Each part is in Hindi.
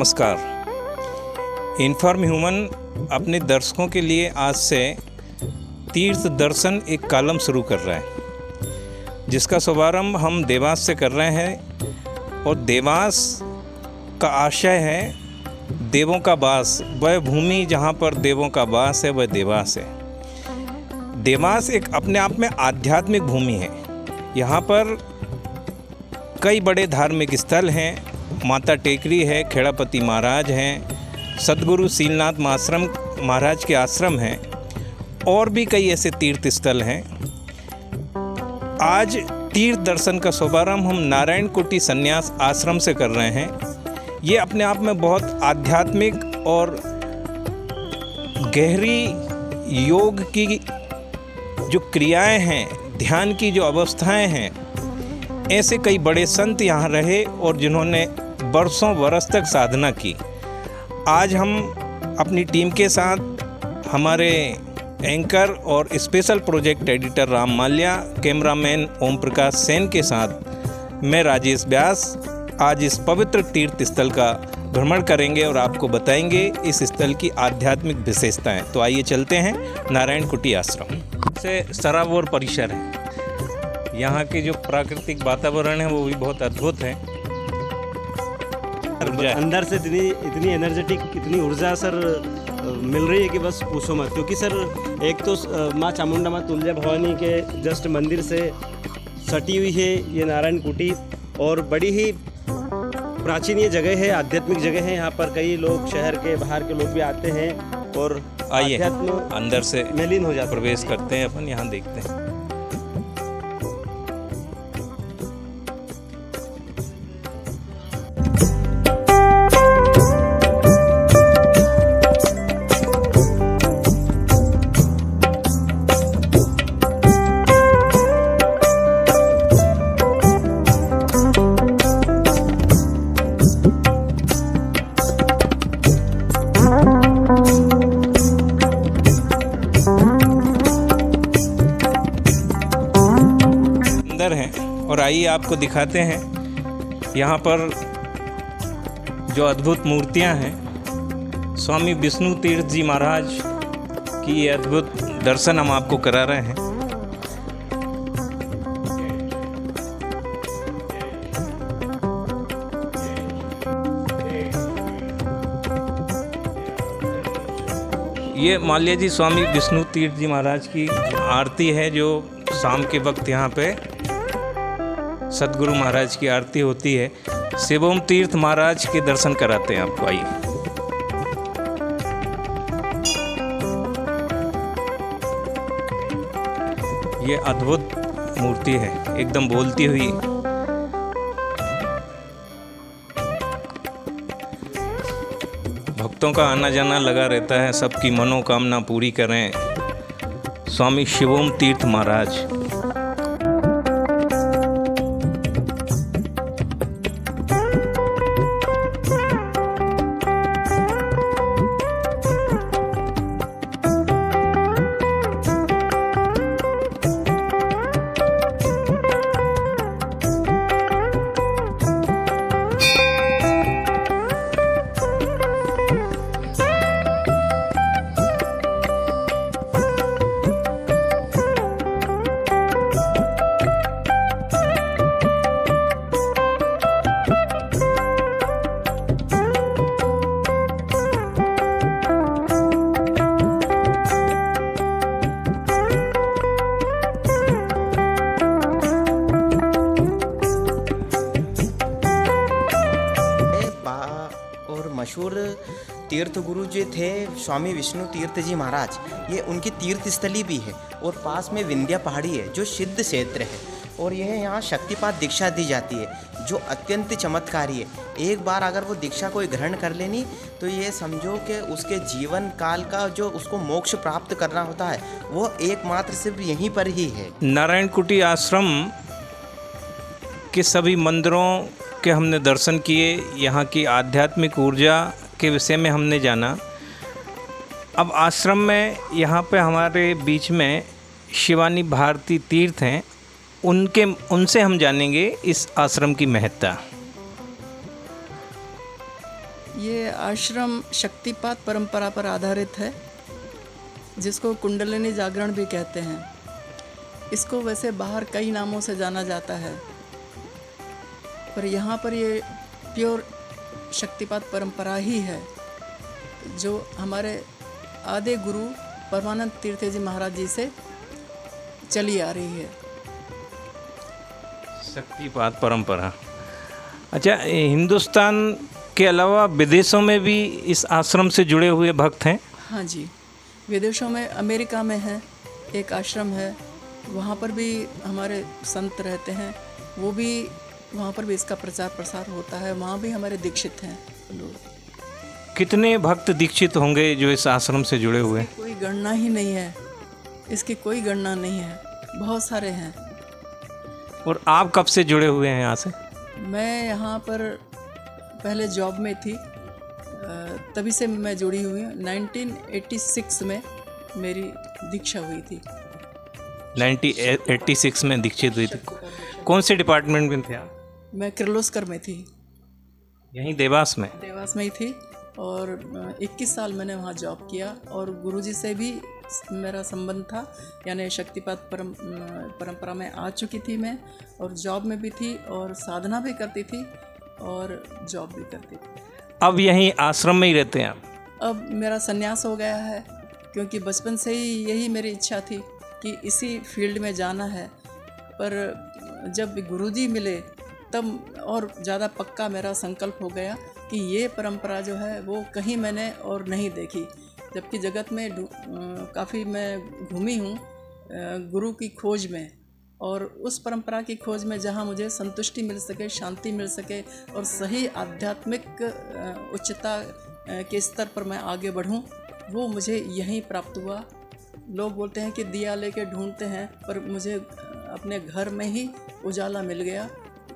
नमस्कार। इन्फॉर्म ह्यूमन अपने दर्शकों के लिए आज से तीर्थ दर्शन एक कॉलम शुरू कर रहा है, जिसका शुभारंभ हम देवास से कर रहे हैं। और देवास का आशय है देवों का वास। वह भूमि जहाँ पर देवों का वास है वह देवास है। देवास एक अपने आप में आध्यात्मिक भूमि है। यहाँ पर कई बड़े धार्मिक स्थल हैं। माता टेकरी है, खेड़ापति महाराज हैं, सद्गुरु शीलनाथ महाराज के आश्रम हैं, और भी कई ऐसे तीर्थ स्थल हैं। आज तीर्थ दर्शन का शुभारंभ हम नारायण कुटी संन्यास आश्रम से कर रहे हैं। ये अपने आप में बहुत आध्यात्मिक और गहरी योग की जो क्रियाएं हैं, ध्यान की जो अवस्थाएं हैं, ऐसे कई बड़े संत यहाँ रहे और जिन्होंने बरसों बरस तक साधना की। आज हम अपनी टीम के साथ हमारे एंकर और special project editor Ram Mallya, cameraman Om Prakash Sen के साथ मैं राजेश व्यास आज इस पवित्र तीर्थ स्थल का भ्रमण करेंगे और आपको बताएंगे इस स्थल की आध्यात्मिक विशेषताएं। तो आइए चलते हैं नारायण कुटी आश्रम से। सराबोर परिसर है। यहाँ के जो प्राकृतिक वातावरण है वो भी बहुत अद्भुत है। अंदर से इतनी एनर्जेटिक, इतनी ऊर्जा सर मिल रही है कि बस पूछो मत। क्योंकि सर एक तो माँ चामुंडा, माँ तुलजा भवानी के जस्ट मंदिर से सटी हुई है ये नारायण कुटी, और बड़ी ही प्राचीन ये जगह है, आध्यात्मिक जगह है। यहाँ पर कई लोग, शहर के बाहर के लोग भी आते हैं और आइए अंदर से मेलीन हो जाते, प्रवेश करते हैं। अपन यहाँ देखते हैं। हैं और आइए आपको दिखाते हैं यहाँ पर जो अद्भुत मूर्तियाँ हैं। स्वामी विष्णु तीर्थ जी महाराज की ये अद्भुत दर्शन हम आपको करा रहे हैं। ये माल्या जी स्वामी विष्णु तीर्थ जी महाराज की आरती है, जो शाम के वक्त यहाँ पे सद्गुरु महाराज की आरती होती है। शिवोम तीर्थ महाराज के दर्शन कराते हैं आपको। आइए। ये अद्भुत मूर्ति है, एकदम बोलती हुई। भक्तों का आना जाना लगा रहता है। सबकी मनोकामना पूरी करें स्वामी शिवोम तीर्थ महाराज। मशहूर तीर्थ गुरु जो थे स्वामी विष्णु तीर्थ जी महाराज, ये उनकी तीर्थ स्थली भी है। और पास में विंध्या पहाड़ी है जो सिद्ध क्षेत्र है, और यह यहाँ शक्तिपात दीक्षा दी जाती है जो अत्यंत चमत्कारी है। एक बार अगर वो दीक्षा कोई ग्रहण कर लेनी तो ये समझो कि उसके जीवन काल का जो उसको मोक्ष प्राप्त करना होता है वो एकमात्र सिर्फ यहीं पर ही है। नारायण कुटी आश्रम के सभी मंदिरों के हमने दर्शन किए। यहाँ की आध्यात्मिक ऊर्जा के विषय में हमने जाना। अब आश्रम में यहाँ पे हमारे बीच में शिवानी भारती तीर्थ हैं, उनसे हम जानेंगे इस आश्रम की महत्ता। ये आश्रम शक्तिपात परंपरा पर आधारित है, जिसको कुंडलिनी जागरण भी कहते हैं। इसको वैसे बाहर कई नामों से जाना जाता है, पर यहाँ पर ये प्योर शक्तिपात परंपरा ही है, जो हमारे आदि गुरु परमानंद तीर्थ जी महाराज जी से चली आ रही है। शक्तिपात परंपरा। अच्छा, हिंदुस्तान के अलावा विदेशों में भी इस आश्रम से जुड़े हुए भक्त हैं? हाँ जी, विदेशों में अमेरिका में है एक आश्रम है, वहाँ पर भी हमारे संत रहते हैं, वो भी वहाँ पर भी इसका प्रचार प्रसार होता है, वहाँ भी हमारे दीक्षित हैं लोग। कितने भक्त दीक्षित होंगे जो इस आश्रम से जुड़े हुए हैं? कोई गणना ही नहीं है, इसकी कोई गणना नहीं है, बहुत सारे हैं। और आप कब से जुड़े हुए हैं यहाँ से? मैं यहाँ पर पहले जॉब में थी, तभी से मैं जुड़ी हुई हूँ। 1986 में मेरी दीक्षा हुई थी। 1986 में दीक्षित हुई थी। कौन से डिपार्टमेंट में थे आप? मैं किर्लोस्कर में थी, यहीं देवास में? देवास में ही थी, और 21 साल मैंने वहाँ जॉब किया, और गुरुजी से भी मेरा संबंध था, यानी शक्तिपात परंपरा में आ चुकी थी मैं, और जॉब में भी थी, और साधना भी करती थी, और जॉब भी करती थी। अब यहीं आश्रम में ही रहते हैं आप? अब मेरा संन्यास हो गया है, क्योंकि बचपन से ही यही मेरी इच्छा थी कि इसी फील्ड में जाना है, पर जब गुरुजी मिले तब और ज़्यादा पक्का मेरा संकल्प हो गया कि ये परंपरा जो है वो कहीं मैंने और नहीं देखी, जबकि जगत में काफ़ी मैं घूमी हूँ गुरु की खोज में, और उस परंपरा की खोज में जहाँ मुझे संतुष्टि मिल सके, शांति मिल सके, और सही आध्यात्मिक उच्चता के स्तर पर मैं आगे बढ़ूँ, वो मुझे यहीं प्राप्त हुआ। लोग बोलते हैं कि दिया लेके ढूंढते हैं, पर मुझे अपने घर में ही उजाला मिल गया,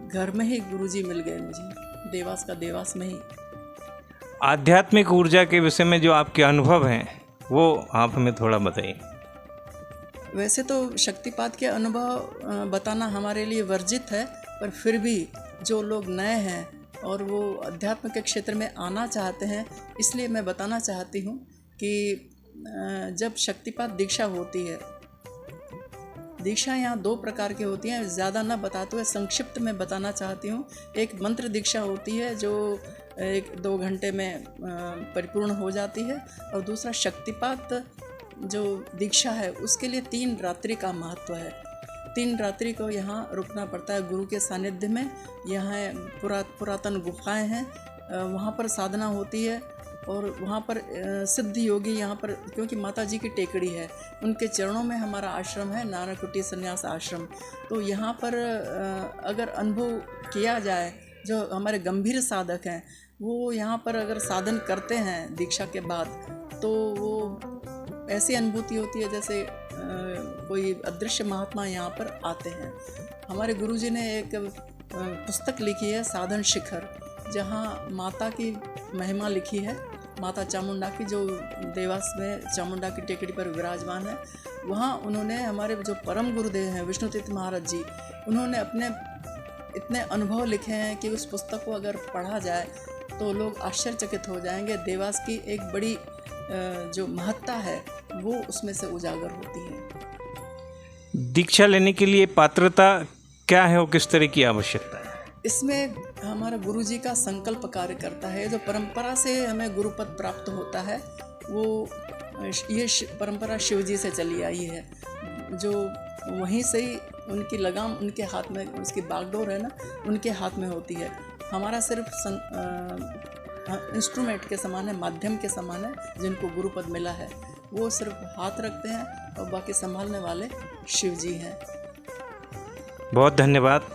घर में ही गुरुजी मिल गए मुझे, देवास का देवास में ही। आध्यात्मिक ऊर्जा के विषय में जो आपके अनुभव हैं वो आप हमें थोड़ा बताइए। वैसे तो शक्तिपात के अनुभव बताना हमारे लिए वर्जित है, पर फिर भी जो लोग नए हैं और वो अध्यात्म के क्षेत्र में आना चाहते हैं, इसलिए मैं बताना चाहती हूँ कि जब शक्तिपात दीक्षा होती है, दीक्षा यहाँ 2 प्रकार की होती हैं, ज़्यादा ना बताते हुए संक्षिप्त में बताना चाहती हूँ। एक मंत्र दीक्षा होती है जो 1-2 घंटे में परिपूर्ण हो जाती है, और दूसरा शक्तिपात जो दीक्षा है उसके लिए 3 रात्रि का महत्व है। 3 रात्रि को यहाँ रुकना पड़ता है गुरु के सानिध्य में। यहाँ पुरातन गुफाएं हैं, वहाँ पर साधना होती है, और वहाँ पर सिद्ध योगी यहाँ पर, क्योंकि माता जी की टेकड़ी है, उनके चरणों में हमारा आश्रम है, नारायणकुटी संन्यास आश्रम। तो यहाँ पर अगर अनुभव किया जाए, जो हमारे गंभीर साधक हैं वो यहाँ पर अगर साधन करते हैं दीक्षा के बाद, तो वो ऐसी अनुभूति होती है जैसे कोई अदृश्य महात्मा यहाँ पर आते हैं। हमारे गुरुजी ने एक पुस्तक लिखी है, साधन शिखर, जहाँ माता की महिमा लिखी है, माता चामुंडा की, जो देवास में चामुंडा की टेकड़ी पर विराजमान है। वहाँ उन्होंने, हमारे जो परम गुरुदेव हैं विष्णु तीर्थ महाराज जी, उन्होंने अपने इतने अनुभव लिखे हैं कि उस पुस्तक को अगर पढ़ा जाए तो लोग आश्चर्यचकित हो जाएंगे। देवास की एक बड़ी जो महत्ता है वो उसमें से उजागर होती है। दीक्षा लेने के लिए पात्रता क्या है और किस तरह की आवश्यकता है? इसमें हमारा गुरुजी का संकल्प कार्य करता है। जो परंपरा से हमें गुरुपद प्राप्त होता है, वो ये परंपरा शिवजी से चली आई है, जो वहीं से ही उनकी लगाम उनके हाथ में, उसकी बागडोर है ना, उनके हाथ में होती है। हमारा सिर्फ इंस्ट्रूमेंट के समान है, माध्यम के समान है। जिनको गुरुपद मिला है वो सिर्फ हाथ रखते हैं, और बाकी संभालने वाले शिवजी हैं। बहुत धन्यवाद।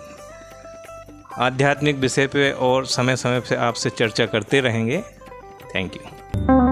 आध्यात्मिक विषय पे और समय समय पे आपसे चर्चा करते रहेंगे। Thank you.